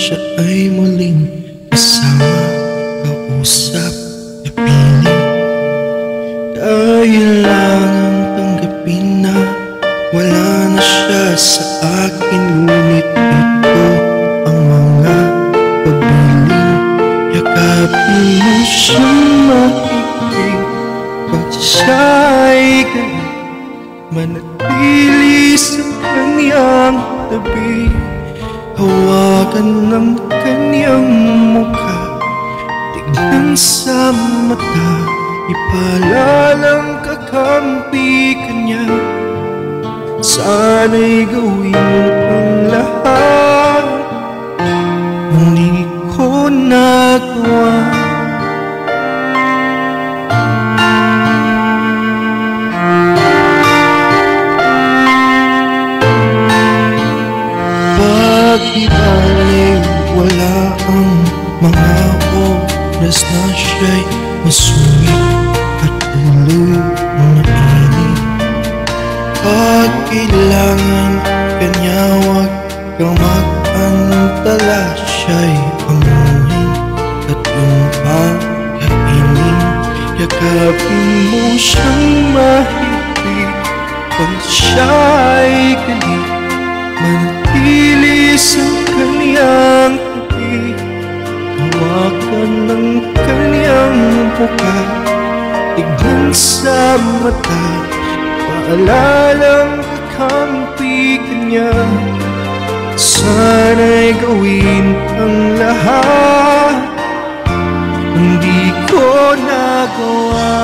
siya ay muling kasama, kausap, kapiling. Kailangang tanggapin na wala na siya sa akin, ngunit ito ang mga pagbiling. Yakapin mo siyang mahigpit pag siya'y galit, manatili sa kanyang tabi. Hawakan ng kanyang mukha, tignan sa mata, ipalalang kakampi kanya. Sana'y gawin ang lahat, hindi ko nagawa. Pag-ibalik, wala ang mga oras na siya'y masungit at ulo mainit. Pag kailangan kanya, wag kang mag-antala, siya'y amuhin at yung pagkainin. Yakapin mo siyang mahigpit pag siya'y galit, manatili sa kanyang tabi. Hawakan ng kanyang mukha, tignan sa mata, paalalang kakampi kanya. Sana'y gawin ang lahat, hindi ko nagawa.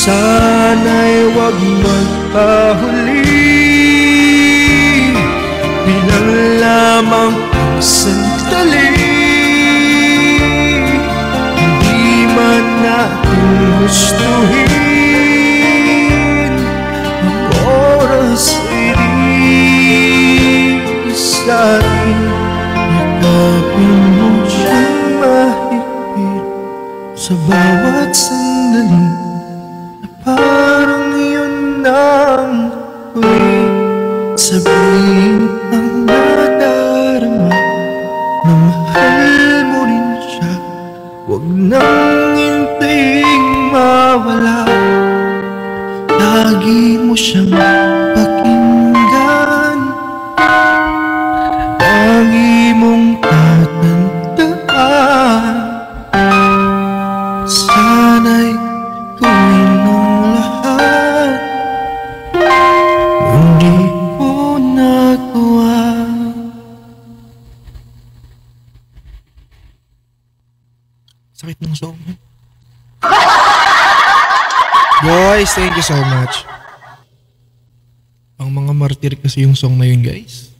Sana'y wag magpahuli, bilang lamang ang sandali. Hindi man natin gustuhin, ang oras ay di sa atin. Yakapin mo siyang mahigpit sa bawat sandali, parang yun ang huli. Sabihin ang nadarama na mahal mo rin siya, huwag nang hintayin mawala. Lagi mo siyang pakinggan, lagi mong tatandaan. Sana'y gawin ang lahat, hindi ko nagawa. Sakit ng song. Guys, thank you so much. Ang mga martir kasi yung song na yun, guys.